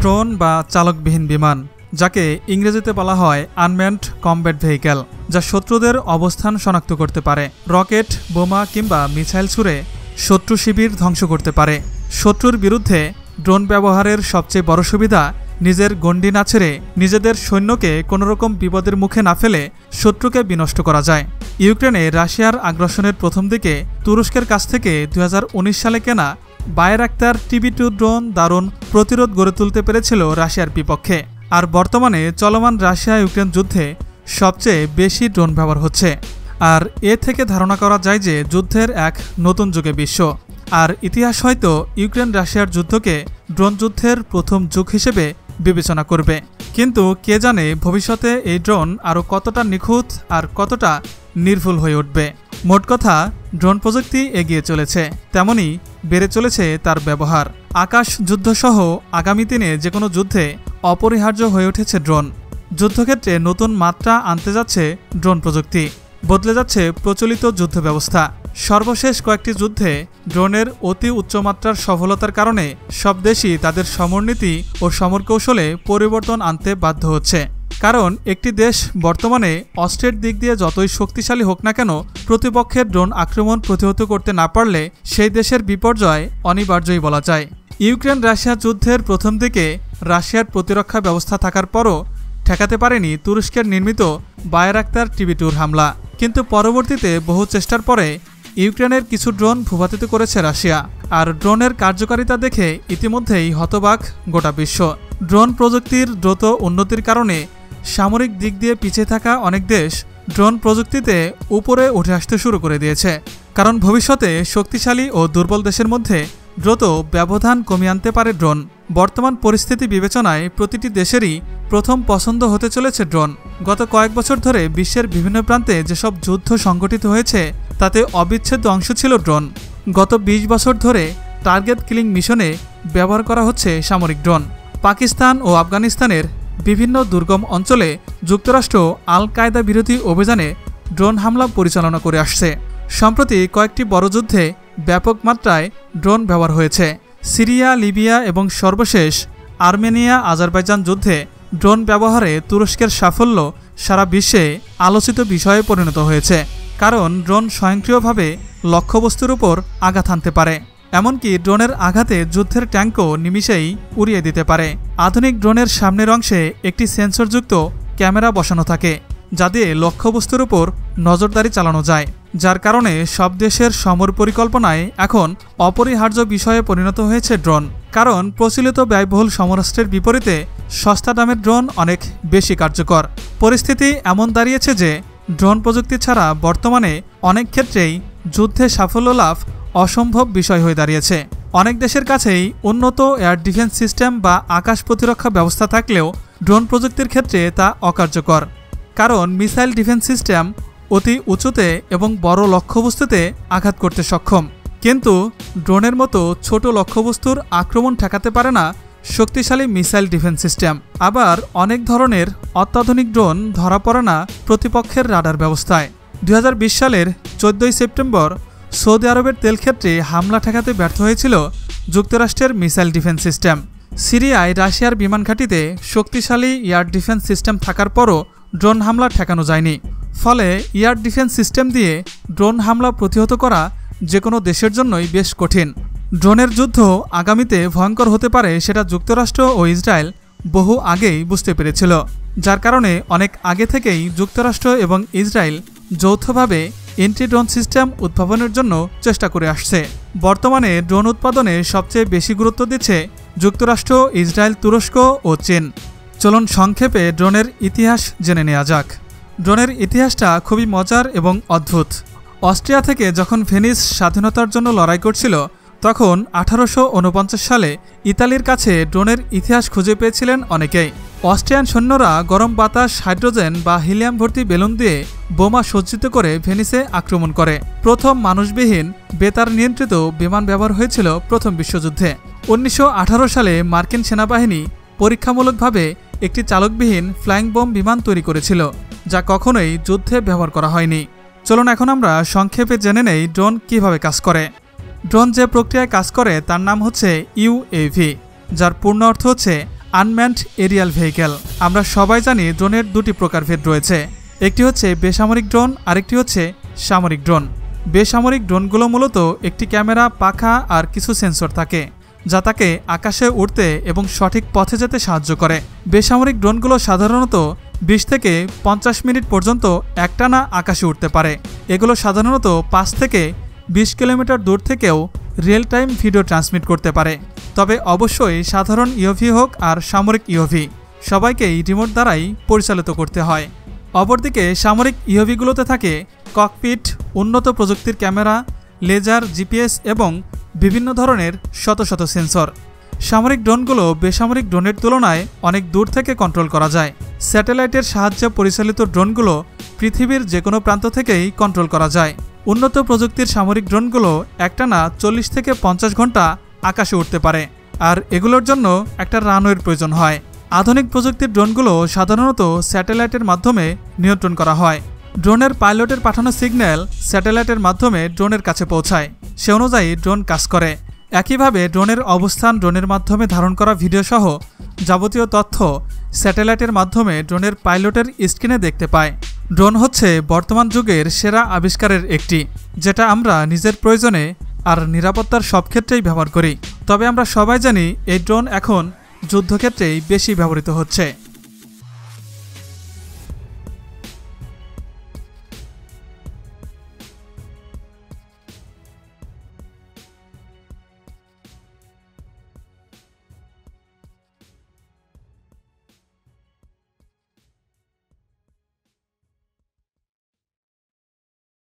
Drone বা চালকবিহীন বিমান, যাকে ইংরেজিতে বলা হয় আনম্যানড কমব্যাট ভেহিক্যাল, যা শত্রুদের অবস্থান শনাক্ত করতে পারে, রকেট, বোমা কিংবা মিসাইল ছুড়ে শত্রু শিবির ধ্বংস করতে পারে। শত্রুর বিরুদ্ধে ড্রোন ব্যবহারের সবচেয়ে বড় সুবিধা, নিজের গণ্ডি না ছেড়ে নিজেদের সৈন্যকে কোনোরকম বিপদের মুখে না ফেলে শত্রুকে বিনষ্ট করা যায়। ইউক্রেনে রাশিয়ার আগ্রাসনের প্রথম দিকে তুরস্কের কাছ থেকে 2019 সালে কেনা বায়রাক্তার TB2 ড্রোন দারুণ প্রতিরোধ গড়ে তুলতে পেরেছিল রাশিয়ার বিপক্ষে। আর বর্তমানে চলমান রাশিয়া ইউক্রেন যুদ্ধে সবচেয়ে বেশি ড্রোন ব্যবহার হচ্ছে। আর এ থেকে ধারণা করা যায় যে যুদ্ধের এক নতুন যুগে বিশ্ব। আর ইতিহাস হয়তো ইউক্রেন রাশিয়ার যুদ্ধকে ড্রোন যুদ্ধের প্রথম যুগ হিসেবে বিবেচনা করবে। কিন্তু কে জানে ভবিষ্যতে এই ড্রোন আরও কতটা নিখুঁত আর কতটা নির্ভুল হয়ে উঠবে। মোট কথা, ড্রোন প্রযুক্তি এগিয়ে চলেছে, তেমনি বেড়ে চলেছে তার ব্যবহার। আকাশ যুদ্ধসহ আগামী দিনে যে কোনো যুদ্ধে অপরিহার্য হয়ে উঠেছে ড্রোন। যুদ্ধক্ষেত্রে নতুন মাত্রা আনতে যাচ্ছে ড্রোন প্রযুক্তি, বদলে যাচ্ছে প্রচলিত যুদ্ধ ব্যবস্থা। সর্বশেষ কয়েকটি যুদ্ধে ড্রোনের অতি উচ্চমাত্রার সফলতার কারণে সব দেশই তাদের সমরনীতি ও সমরকৌশলে পরিবর্তন আনতে বাধ্য হচ্ছে। কারণ একটি দেশ বর্তমানে অস্ত্রের দিক দিয়ে যতই শক্তিশালী হোক না কেন, প্রতিপক্ষের ড্রোন আক্রমণ প্রতিহত করতে না পারলে সেই দেশের বিপর্যয় অনিবার্যই বলা যায়। ইউক্রেন রাশিয়া যুদ্ধের প্রথম দিকে রাশিয়ার প্রতিরক্ষা ব্যবস্থা থাকার পরও ঠেকাতে পারেনি তুরস্কের নির্মিত বায়রাক্তার TB2 হামলা। কিন্তু পরবর্তীতে বহু চেষ্টার পরে ইউক্রেনের কিছু ড্রোন ভূপাতিত করেছে রাশিয়া। আর ড্রোনের কার্যকারিতা দেখে ইতিমধ্যেই হতবাক গোটা বিশ্ব। ড্রোন প্রযুক্তির দ্রুত উন্নতির কারণে সামরিক দিক দিয়ে পিছিয়ে থাকা অনেক দেশ ড্রোন প্রযুক্তিতে উপরে উঠে আসতে শুরু করে দিয়েছে। কারণ ভবিষ্যতে শক্তিশালী ও দুর্বল দেশের মধ্যে দ্রুত ব্যবধান কমিয়ে আনতে পারে ড্রোন। বর্তমান পরিস্থিতি বিবেচনায় প্রতিটি দেশেরই প্রথম পছন্দ হতে চলেছে ড্রোন। গত কয়েক বছর ধরে বিশ্বের বিভিন্ন প্রান্তে যেসব যুদ্ধ সংঘটিত হয়েছে তাতে অবিচ্ছেদ্য অংশ ছিল ড্রোন। গত 20 বছর ধরে টার্গেট কিলিং মিশনে ব্যবহার করা হচ্ছে সামরিক ড্রোন। পাকিস্তান ও আফগানিস্তানের বিভিন্ন দুর্গম অঞ্চলে যুক্তরাষ্ট্র আল কায়দা বিরোধী অভিযানে ড্রোন হামলা পরিচালনা করে আসছে। সম্প্রতি কয়েকটি বড় যুদ্ধে ব্যাপক মাত্রায় ড্রোন ব্যবহার হয়েছে। সিরিয়া, লিবিয়া এবং সর্বশেষ আর্মেনিয়া আজারবাইজান যুদ্ধে ড্রোন ব্যবহারে তুরস্কের সাফল্য সারা বিশ্বে আলোচিত বিষয়ে পরিণত হয়েছে। কারণ ড্রোন স্বয়ংক্রিয়ভাবে লক্ষ্যবস্তুর উপর আঘাত হানতে পারে, এমনকি ড্রোনের আঘাতে যুদ্ধের ট্যাঙ্কও নিমিষেই উড়িয়ে দিতে পারে। আধুনিক ড্রোনের সামনের অংশে একটি সেন্সরযুক্ত ক্যামেরা বসানো থাকে, যা দিয়ে লক্ষ্যবস্তুর উপর নজরদারি চালানো যায়, যার কারণে সব দেশের সমর পরিকল্পনায় এখন অপরিহার্য বিষয়ে পরিণত হয়েছে ড্রোন। কারণ প্রচলিত ব্যয়বহুল সমরাস্ত্রের বিপরীতে সস্তা দামের ড্রোন অনেক বেশি কার্যকর। পরিস্থিতি এমন দাঁড়িয়েছে যে ড্রোন প্রযুক্তি ছাড়া বর্তমানে অনেক ক্ষেত্রেই যুদ্ধে সাফল্য লাভ অসম্ভব বিষয় হয়ে দাঁড়িয়েছে। অনেক দেশের কাছেই উন্নত এয়ার ডিফেন্স সিস্টেম বা আকাশ প্রতিরক্ষা ব্যবস্থা থাকলেও ড্রোন প্রযুক্তির ক্ষেত্রে তা অকার্যকর। কারণ মিসাইল ডিফেন্স সিস্টেম অতি উঁচুতে এবং বড় লক্ষ্যবস্তুতে আঘাত করতে সক্ষম, কিন্তু ড্রোনের মতো ছোট লক্ষ্যবস্তুর আক্রমণ ঠেকাতে পারে না শক্তিশালী মিসাইল ডিফেন্স সিস্টেম। আবার অনেক ধরনের অত্যাধুনিক ড্রোন ধরা পড়ে না প্রতিপক্ষের রাডার ব্যবস্থায়। 2020 সালের 14 সেপ্টেম্বর সৌদি আরবের তেলক্ষেত্রে হামলা ঠেকাতে ব্যর্থ হয়েছিল যুক্তরাষ্ট্রের মিসাইল ডিফেন্স সিস্টেম। সিরিয়ায় রাশিয়ার বিমান ঘাঁটিতে শক্তিশালী এয়ার ডিফেন্স সিস্টেম থাকার পরও ড্রোন হামলা ঠেকানো যায়নি। ফলে এয়ার ডিফেন্স সিস্টেম দিয়ে ড্রোন হামলা প্রতিহত করা যে কোনো দেশের জন্যই বেশ কঠিন। ড্রোনের যুদ্ধ আগামীতে ভয়ঙ্কর হতে পারে সেটা যুক্তরাষ্ট্র ও ইসরায়েল বহু আগেই বুঝতে পেরেছিল, যার কারণে অনেক আগে থেকেই যুক্তরাষ্ট্র এবং ইসরায়েল যৌথভাবে এন্টি ড্রোন সিস্টেম উদ্ভাবনের জন্য চেষ্টা করে আসছে। বর্তমানে ড্রোন উৎপাদনে সবচেয়ে বেশি গুরুত্ব দিচ্ছে যুক্তরাষ্ট্র, ইসরায়েল, তুরস্ক ও চীন। চলুন সংক্ষেপে ড্রোনের ইতিহাস জেনে নেওয়া যাক। ড্রোনের ইতিহাসটা খুবই মজার এবং অদ্ভুত। অস্ট্রিয়া থেকে যখন ভেনিস স্বাধীনতার জন্য লড়াই করছিল, তখন 1849 সালে ইতালির কাছে ড্রোনের ইতিহাস খুঁজে পেয়েছিলেন অনেকেই। অস্ট্রিয়ান সৈন্যরা গরম বাতাস, হাইড্রোজেন বা হিলিয়াম ভর্তি বেলুন দিয়ে বোমা সজ্জিত করে ভেনিসে আক্রমণ করে। প্রথম মানুষবিহীন বেতার নিয়ন্ত্রিত বিমান ব্যবহার হয়েছিল প্রথম বিশ্বযুদ্ধে। 1918 সালে মার্কিন সেনাবাহিনী পরীক্ষামূলকভাবে একটি চালকবিহীন ফ্লাইং বোম বিমান তৈরি করেছিল, যা কখনোই যুদ্ধে ব্যবহার করা হয়নি। চলুন এখন আমরা সংক্ষেপে জেনে নেই ড্রোন কিভাবে কাজ করে। ড্রোন যে প্রক্রিয়ায় কাজ করে তার নাম হচ্ছে UAV, যার পূর্ণ অর্থ হচ্ছে আনম্যানড এরিয়াল ভেহিক্যাল। আমরা সবাই জানি ড্রোনের দুটি প্রকারভেদ রয়েছে, একটি হচ্ছে বেসামরিক ড্রোন, আরেকটি হচ্ছে সামরিক ড্রোন। বেসামরিক ড্রোনগুলো মূলত একটি ক্যামেরা, পাখা আর কিছু সেন্সর থাকে যা তাকে আকাশে উড়তে এবং সঠিক পথে যেতে সাহায্য করে। বেসামরিক ড্রোনগুলো সাধারণত 20 থেকে 50 মিনিট পর্যন্ত একটানা আকাশে উঠতে পারে। এগুলো সাধারণত 5 থেকে 20 কিলোমিটার দূর থেকেও রিয়েল টাইম ভিডিও ট্রান্সমিট করতে পারে। তবে অবশ্যই সাধারণ ইওভি হোক আর সামরিক ইওভি, সবাইকেই রিমোট দ্বারাই পরিচালিত করতে হয়। অপরদিকে সামরিক ইওভিগুলোতে থাকে ককপিট, উন্নত প্রযুক্তির ক্যামেরা, লেজার, জিপিএস এবং বিভিন্ন ধরনের শত শত সেন্সর। সামরিক ড্রোনগুলো বেসামরিক ড্রোনের তুলনায় অনেক দূর থেকে কন্ট্রোল করা যায়। স্যাটেলাইটের সাহায্যে পরিচালিত ড্রোনগুলো পৃথিবীর যে কোনো প্রান্ত থেকেই কন্ট্রোল করা যায়। উন্নত প্রযুক্তির সামরিক ড্রোনগুলো একটানা 40 থেকে 50 ঘন্টা আকাশে উঠতে পারে, আর এগুলোর জন্য একটা রানওয়ের প্রয়োজন হয়। আধুনিক প্রযুক্তির ড্রোনগুলো সাধারণত স্যাটেলাইটের মাধ্যমে নিয়ন্ত্রণ করা হয়। ড্রোনের পাইলটের পাঠানো সিগন্যাল স্যাটেলাইটের মাধ্যমে ড্রোনের কাছে পৌঁছায়, সে অনুযায়ী ড্রোন কাজ করে। একইভাবে ড্রোনের অবস্থান, ড্রোনের মাধ্যমে ধারণ করা ভিডিও সহ যাবতীয় তথ্য স্যাটেলাইটের মাধ্যমে ড্রোনের পাইলটের স্ক্রিনে দেখতে পায়। ড্রোন হচ্ছে বর্তমান যুগের সেরা আবিষ্কারের একটি, যেটা আমরা নিজের প্রয়োজনে আর নিরাপত্তার সব ক্ষেত্রেই ব্যবহার করি। তবে আমরা সবাই জানি এই ড্রোন এখন যুদ্ধক্ষেত্রেই বেশি ব্যবহৃত হচ্ছে।